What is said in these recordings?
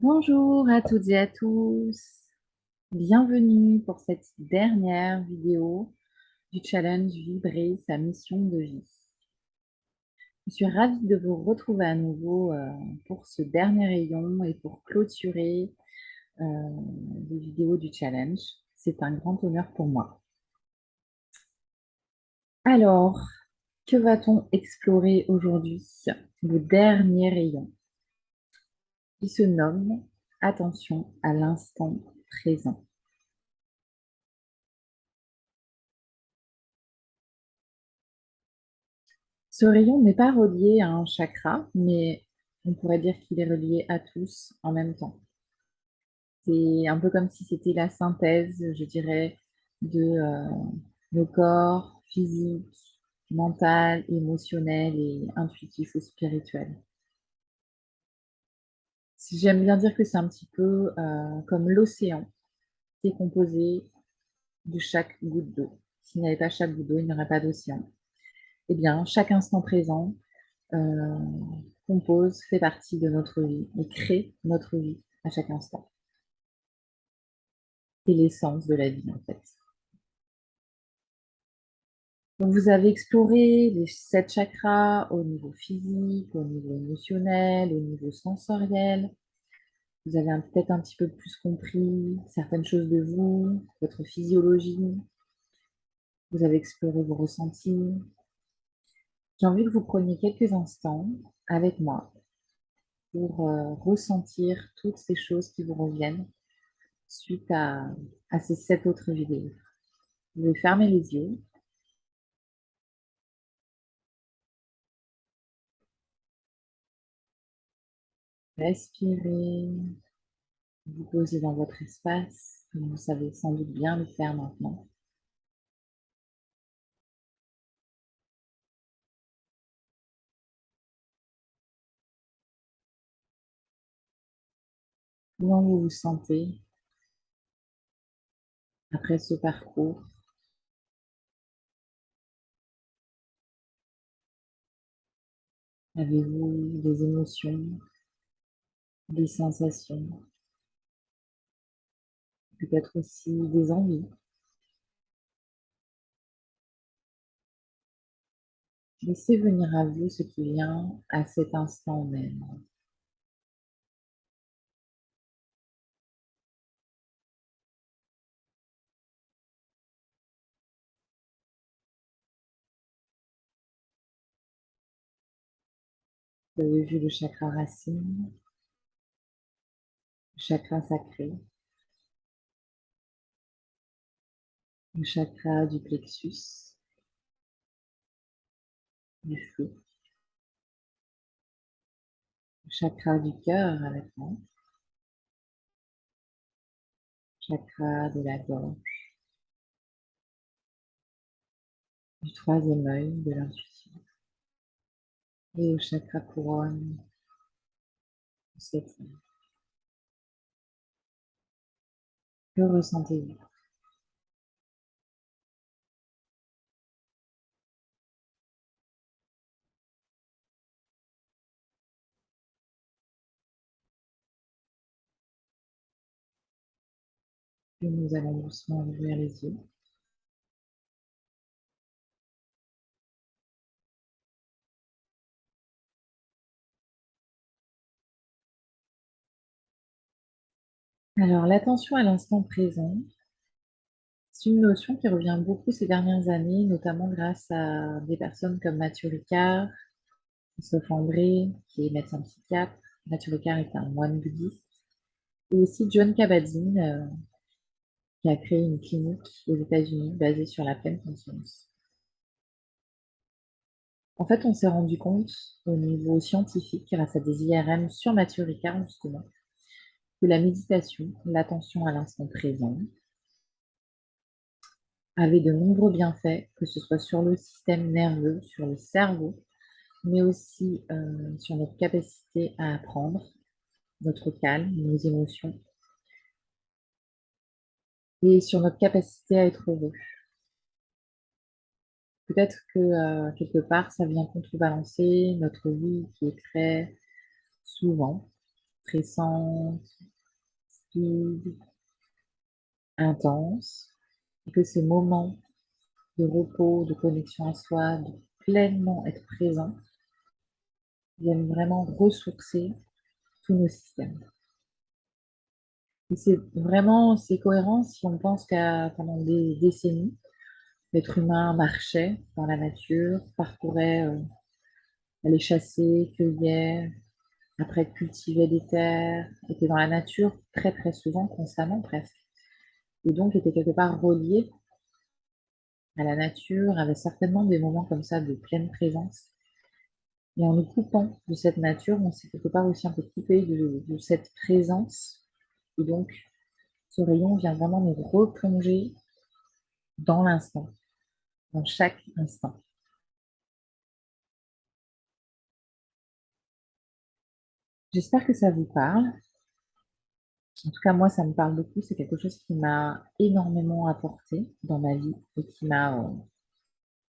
Bonjour à toutes et à tous. Bienvenue pour cette dernière vidéo du challenge Vibrer sa mission de vie. Je suis ravie de vous retrouver à nouveau pour ce dernier rayon et pour clôturer euh, les vidéos du challenge. C'est un grand honneur pour moi. Alors, que va-t-on explorer aujourd'hui? Le dernier rayon qui se nomme Attention à l'instant présent. Ce rayon n'est pas relié à un chakra, mais on pourrait dire qu'il est relié à tous en même temps. C'est un peu comme si c'était la synthèse, je dirais, de nos corps physiques, mental, émotionnel et intuitif ou spirituel. J'aime bien dire que c'est un petit peu comme l'océan qui est composé de chaque goutte d'eau. S'il n'y avait pas chaque goutte d'eau, il n'y aurait pas d'océan. Eh bien, chaque instant présent euh, compose, fait partie de notre vie et crée notre vie à chaque instant. C'est l'essence de la vie en fait. Donc vous avez exploré les 7 chakras au niveau physique, au niveau émotionnel, au niveau sensoriel. Vous avez peut-être un petit peu plus compris certaines choses de vous, votre physiologie. Vous avez exploré vos ressentis. J'ai envie que vous preniez quelques instants avec moi pour ressentir toutes ces choses qui vous reviennent suite à ces 7 autres vidéos. Vous pouvez fermer les yeux, respirer, vous poser dans votre espace, comme vous savez sans doute bien le faire maintenant. Comment vous vous sentez après ce parcours? Avez-vous des émotions, des sensations, peut-être aussi des envies? Laissez venir à vous ce qui vient à cet instant même. Vous avez vu le chakra racine, le chakra sacré, le chakra du plexus, du feu, le chakra du cœur avec moi, chakra de la gorge, du troisième œil, de l'intuition, et au chakra couronne du septième. Que ressentez-vous? Puis nous allons doucement ouvrir les yeux. Alors, l'attention à l'instant présent, c'est une notion qui revient beaucoup ces dernières années, notamment grâce à des personnes comme Mathieu Ricard, Christophe André, qui est médecin psychiatre. Mathieu Ricard est un moine bouddhiste. Et aussi John Kabat-Zinn, qui a créé une clinique aux États-Unis basée sur la pleine conscience. En fait, on s'est rendu compte au niveau scientifique, grâce à des IRM sur Mathieu Ricard, justement, que la méditation, l'attention à l'instant présent, avait de nombreux bienfaits, que ce soit sur le système nerveux, sur le cerveau, mais aussi sur notre capacité à apprendre, notre calme, nos émotions, et sur notre capacité à être heureux. Peut-être que quelque part, ça vient contrebalancer notre vie qui est très souvent stressante, speed, intense, et que ces moments de repos, de connexion à soi, de pleinement être présent, viennent vraiment ressourcer tous nos systèmes. Et c'est cohérent si on pense qu'à pendant des décennies, l'être humain marchait dans la nature, parcourait, allait chasser, cueillait, après cultivait des terres, était dans la nature très très souvent, constamment presque. Et donc était quelque part relié à la nature, avait certainement des moments comme ça de pleine présence. Et en nous coupant de cette nature, on s'est quelque part aussi un peu coupé de cette présence. Et donc, ce rayon vient vraiment nous replonger dans l'instant, dans chaque instant. J'espère que ça vous parle. En tout cas, moi, ça me parle beaucoup. C'est quelque chose qui m'a énormément apporté dans ma vie et qui m'a,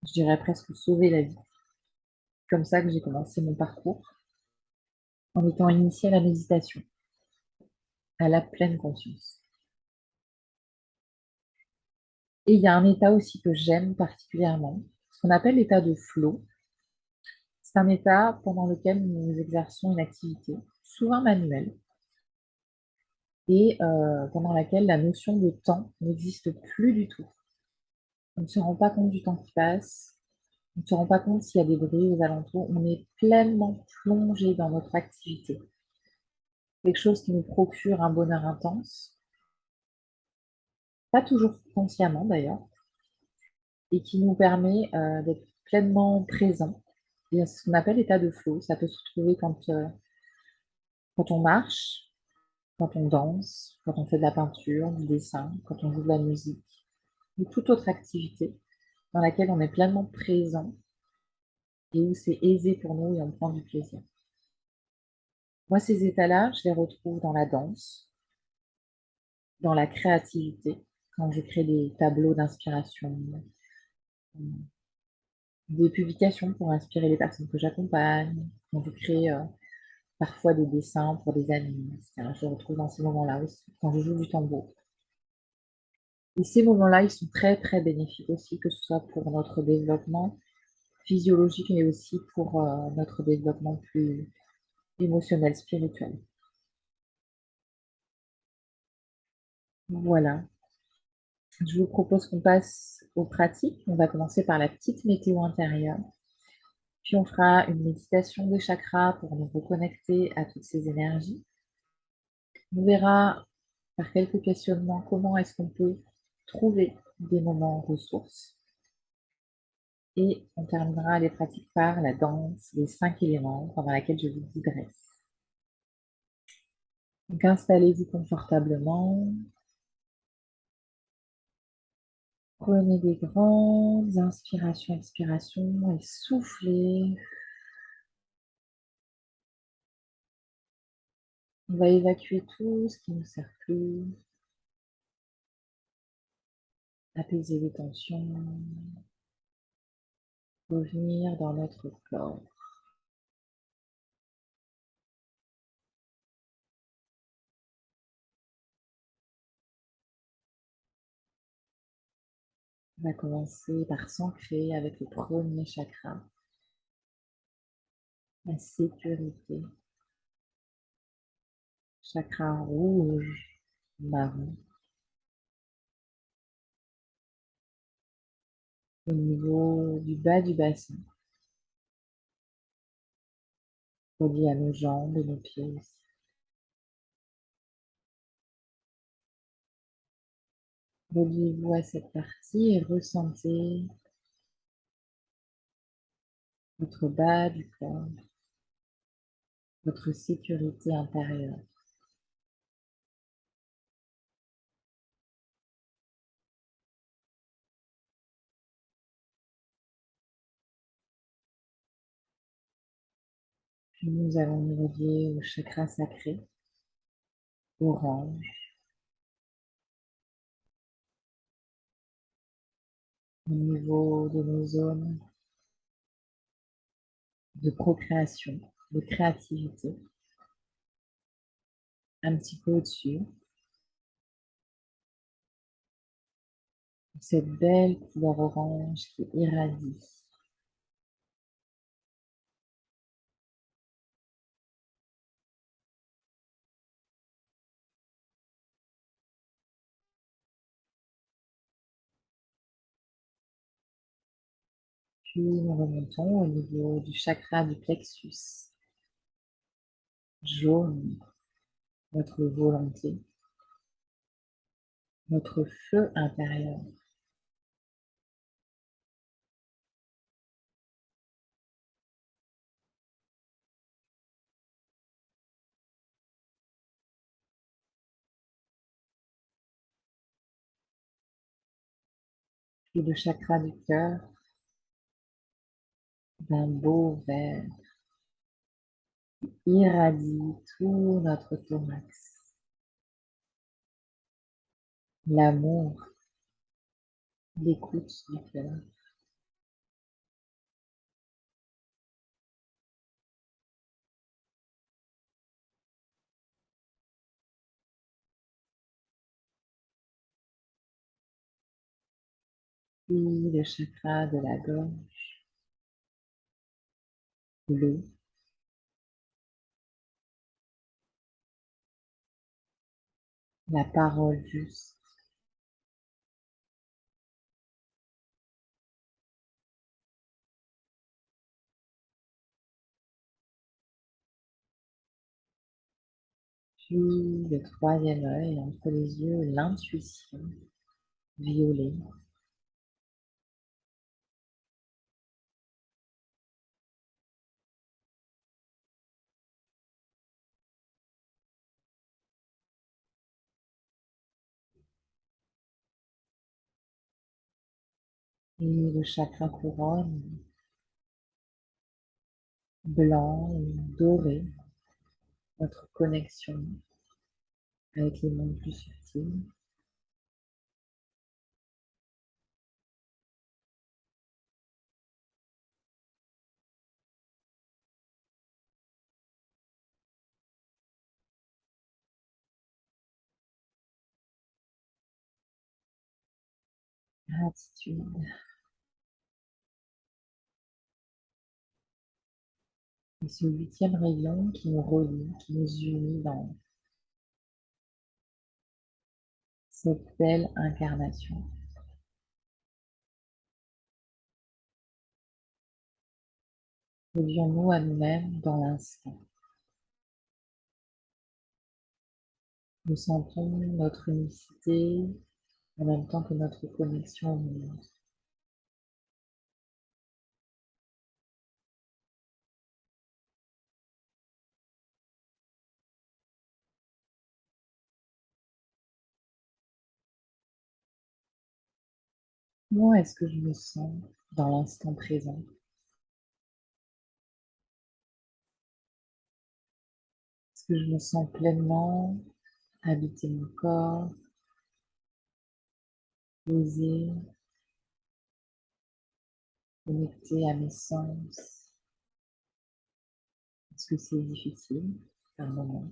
je dirais presque sauvé la vie. Comme ça que j'ai commencé mon parcours en étant initiée à la méditation, à la pleine conscience. Et il y a un état aussi que j'aime particulièrement, ce qu'on appelle l'état de flow. C'est un état pendant lequel nous exerçons une activité, souvent manuelle, et pendant laquelle la notion de temps n'existe plus du tout. On ne se rend pas compte du temps qui passe, on ne se rend pas compte s'il y a des bruits aux alentours, on est pleinement plongé dans notre activité. Quelque chose qui nous procure un bonheur intense, pas toujours consciemment d'ailleurs, et qui nous permet d'être pleinement présent. Et c'est ce qu'on appelle l'état de flow. Ça peut se trouver quand on marche, quand on danse, quand on fait de la peinture, du dessin, quand on joue de la musique, ou toute autre activité dans laquelle on est pleinement présent et où c'est aisé pour nous et on prend du plaisir. Moi, ces états-là, je les retrouve dans la danse, dans la créativité, quand je crée des tableaux d'inspiration, des publications pour inspirer les personnes que j'accompagne, quand je crée parfois des dessins pour des amis, etc. Je les retrouve dans ces moments-là aussi, quand je joue du tambour. Et ces moments-là, ils sont très, très bénéfiques aussi, que ce soit pour notre développement physiologique, mais aussi pour notre développement plus émotionnel, spirituel. Voilà. Je vous propose qu'on passe aux pratiques. On va commencer par la petite météo intérieure. Puis on fera une méditation des chakras pour nous reconnecter à toutes ces énergies. On verra par quelques questionnements comment est-ce qu'on peut trouver des moments ressources. Et on terminera les pratiques par la danse des 5 éléments pendant laquelle je vous guiderai. Donc installez-vous confortablement. Prenez des grandes inspirations, expirations et soufflez. On va évacuer tout ce qui ne nous sert plus, apaiser les tensions, revenir dans notre corps. On va commencer par s'ancrer avec le premier chakra, la sécurité. Chakra rouge, marron, au niveau du bas du bassin, relié à nos jambes et nos pieds aussi. Reliez-vous à cette partie et ressentez votre bas du corps, votre sécurité intérieure. Puis nous allons nous relier au chakra sacré, orange, au niveau de nos zones de procréation, de créativité. un petit peu au-dessus, cette belle couleur orange qui irradie. Puis nous remontons au niveau du chakra du plexus, jaune, notre volonté, notre feu intérieur. Puis le chakra du cœur, d'un beau vert, irradie tout notre thorax. L'amour, l'écoute du cœur. Puis le chakra de la gorge, bleu, la parole juste. Puis le troisième œil, entre les yeux, l'intuition, violet. Et le chakra couronne, blanc ou doré, notre connexion avec les mondes plus subtils. Gratitude. Et ce huitième rayon qui nous relie, qui nous unit dans cette belle incarnation. Relions-nous à nous-mêmes dans l'instant. Nous sentons notre unicité en même temps que notre connexion au monde. Comment est-ce que je me sens dans l'instant présent? Est-ce que je me sens pleinement habiter mon corps, posé, connecté à mes sens? Est-ce que c'est difficile par moment?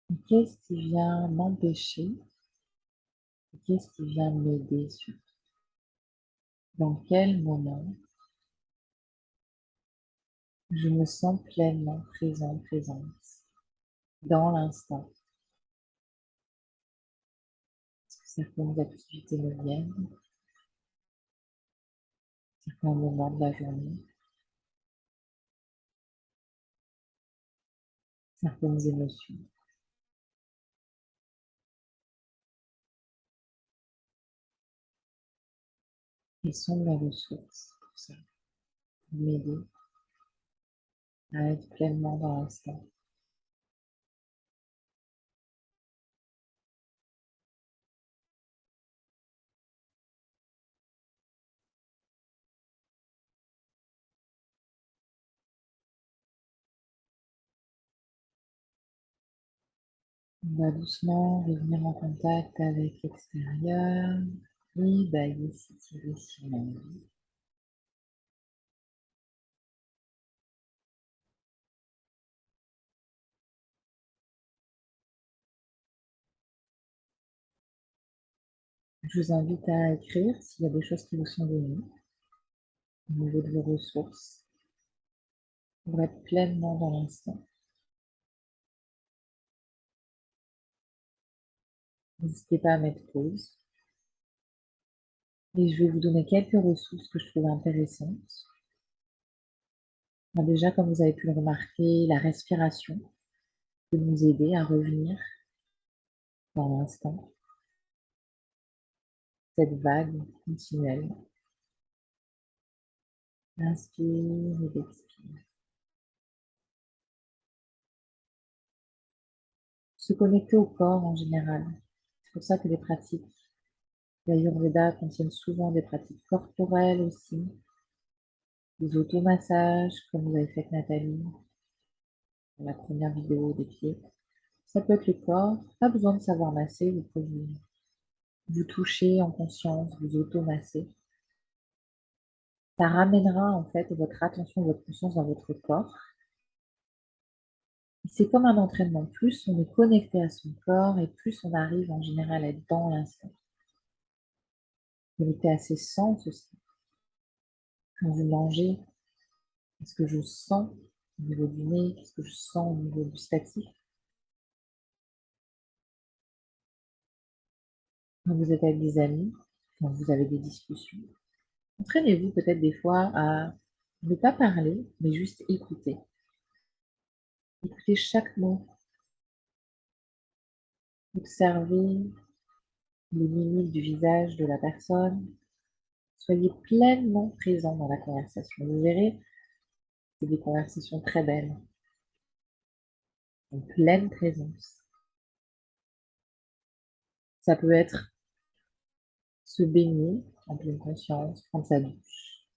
Et qu'est-ce qui vient m'empêcher? Et qu'est-ce qui vient m'aider surtout? Dans quel moment je me sens pleinement présent, présente dans l'instant? Est-ce que certaines activités me viennent, certains moments de la journée, certaines émotions? Quelles sont mes ressources pour ça, pour m'aider à être pleinement dans l'instant? On va doucement revenir en contact avec l'extérieur. Et bailler, s'étirer si on a envie. Je vous invite à écrire s'il y a des choses qui vous sont venues au niveau de vos ressources pour être pleinement dans l'instant. N'hésitez pas à mettre pause. Et je vais vous donner quelques ressources que je trouve intéressantes. Déjà, comme vous avez pu le remarquer, la respiration peut nous aider à revenir dans l'instant, cette vague continuelle. Inspire et expire. Se connecter au corps en général. C'est pour ça que les pratiques d'Ayurveda contiennent souvent des pratiques corporelles aussi, des automassages, comme vous avez fait avec Nathalie dans la première vidéo des pieds. Ça peut être le corps, pas besoin de savoir masser, vous pouvez vous toucher en conscience, vous automasser. Ça ramènera en fait votre attention, votre conscience dans votre corps. C'est comme un entraînement. Plus on est connecté à son corps et plus on arrive en général à être dans l'instant. Connecté à ses sens aussi. Quand vous mangez, qu'est-ce que je sens au niveau du nez? Qu'est-ce que je sens au niveau gustatif? Quand vous êtes avec des amis, quand vous avez des discussions, entraînez-vous peut-être des fois à ne pas parler, mais juste écouter. Écoutez chaque mot. Observez les mimiques du visage de la personne. Soyez pleinement présent dans la conversation. Vous verrez, c'est des conversations très belles, en pleine présence. Ça peut être se baigner en pleine conscience, prendre sa douche.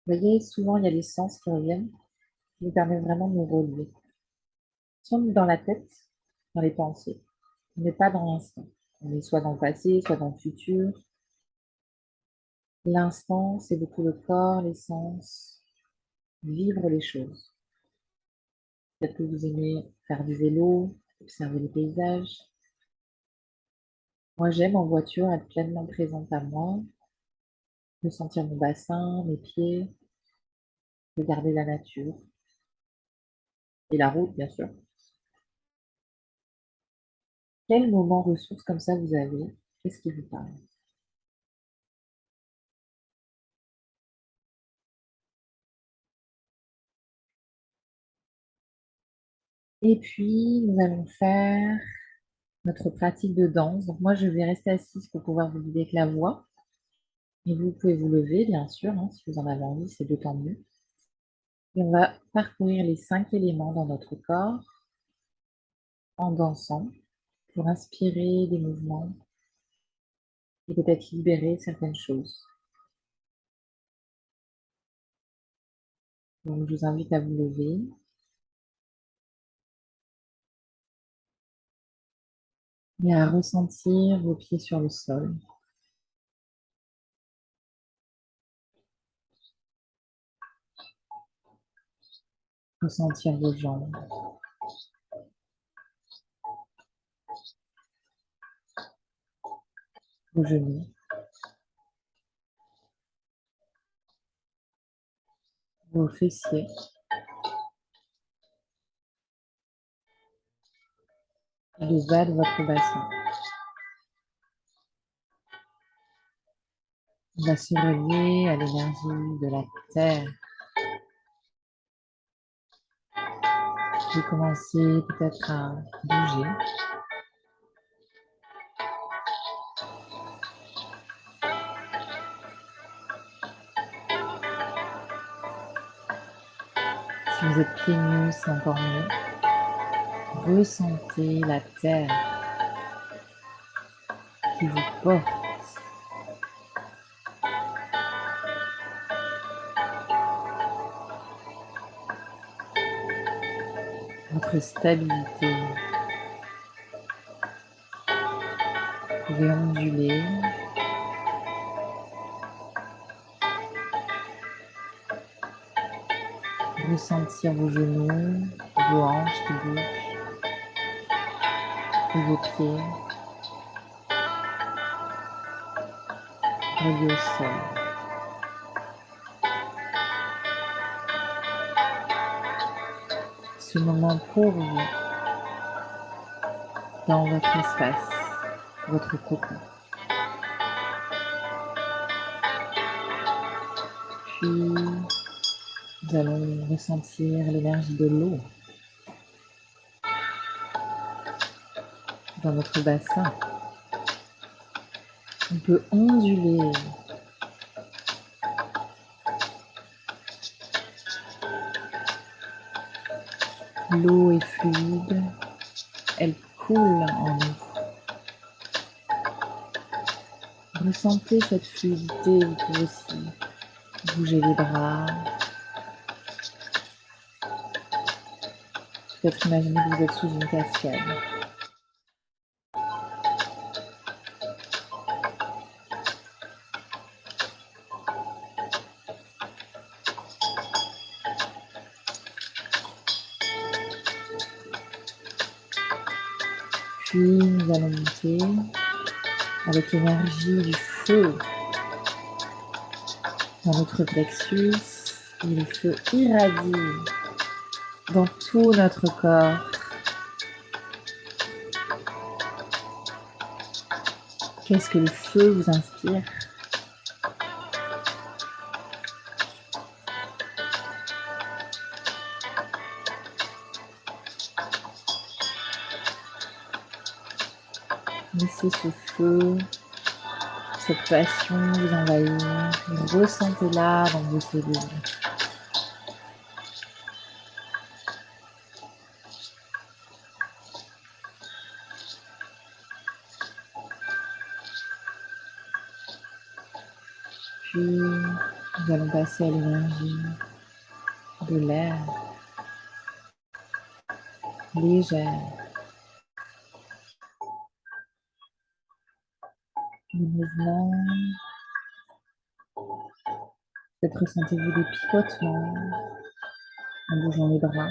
Vous voyez, souvent, il y a les sens qui reviennent, qui nous permettent vraiment de nous relever. Si on est dans la tête, dans les pensées, on n'est pas dans l'instant. On est soit dans le passé, soit dans le futur. L'instant, c'est beaucoup le corps, les sens, vivre les choses. Peut-être que vous aimez faire du vélo, observer les paysages. Moi, j'aime en voiture être pleinement présente à moi, ressentir mon bassin, mes pieds, regarder la nature et la route, bien sûr. Quel moment ressource comme ça vous avez? Qu'est-ce qui vous parle? Et puis, nous allons faire notre pratique de danse. Donc moi, je vais rester assise pour pouvoir vous guider avec la voix. Et vous pouvez vous lever, bien sûr, hein, si vous en avez envie, c'est d'autant mieux. Et on va parcourir les 5 éléments dans notre corps en dansant pour inspirer des mouvements et peut-être libérer certaines choses. Donc, je vous invite à vous lever et à ressentir vos pieds sur le sol, ressentir vos jambes, vos genoux, vos fessiers, et le bas de votre bassin. On va se relier à l'énergie de la terre. Je vais commencer peut-être à bouger. Si vous êtes pieds nus, c'est encore mieux. Ressentez la terre qui vous porte. Votre stabilité. Vous pouvez onduler. Ressentir vos genoux, vos hanches qui bougent, et vos pieds reliés au sol. Ce moment pour vous, dans votre espace, votre cocon. Puis, nous allons ressentir l'énergie de l'eau dans notre bassin. On peut onduler. L'eau est fluide, elle coule en nous. Ressentez cette fluidité, vous pouvez aussi bouger les bras. Peut-être imaginer que vous êtes sous une cascade. Puis nous allons monter avec l'énergie du feu dans notre plexus et le feu irradie dans tout notre corps. Qu'est-ce que le feu vous inspire? Laissez ce feu, cette passion vous envahir. Ressentez-la dans vos cellules. Puis, nous allons passer à l'énergie de l'air, légère. Les mouvements, peut-être ressentez-vous des picotements en bougeant les bras.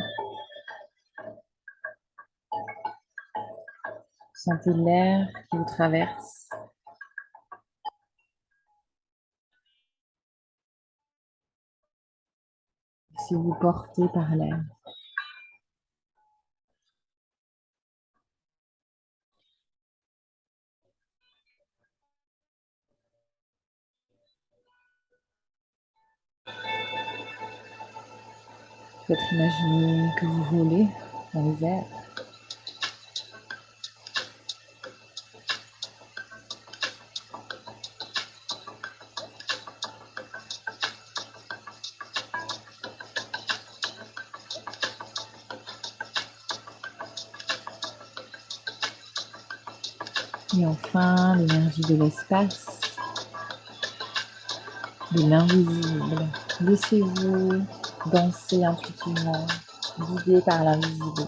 Sentez l'air qui vous traverse. Si vous portez par l'air. Peut-être imaginer que vous volez dans les airs. Et enfin, l'énergie de l'espace, de l'invisible. Laissez-vous danser intuitivement, guidé par l'invisible.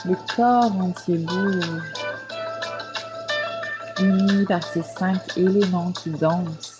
Le corps entier bouge, uni par ces 5 éléments qui dansent.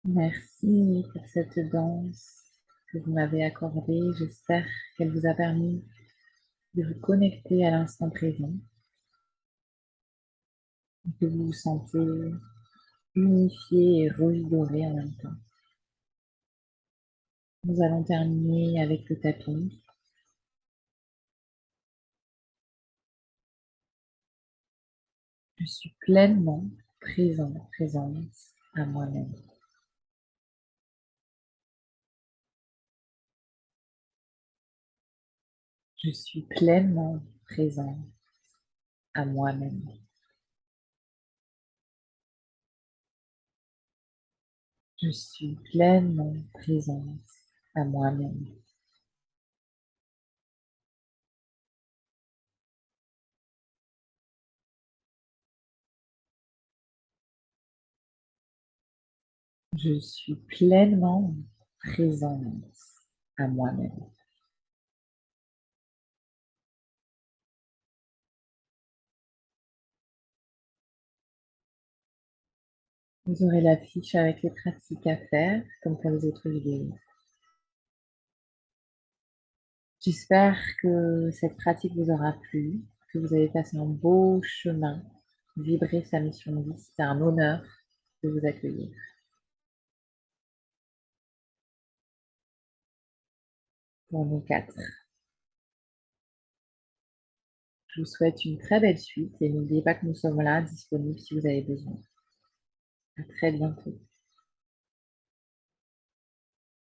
Merci pour cette danse que vous m'avez accordée. J'espère qu'elle vous a permis de vous connecter à l'instant présent et que vous vous sentez unifié et revigoré en même temps. Nous allons terminer avec le tapping. Je suis pleinement présent, présente à moi-même. Je suis pleinement présent à moi-même. Je suis pleinement présente à moi-même. Je suis pleinement présente à moi-même. Vous aurez la fiche avec les pratiques à faire, comme pour les autres vidéos. J'espère que cette pratique vous aura plu, que vous avez passé un beau chemin. Vibrer sa mission de vie, c'était un honneur de vous accueillir. Pour nous quatre. Je vous souhaite une très belle suite et n'oubliez pas que nous sommes là, disponibles si vous avez besoin. À très bientôt.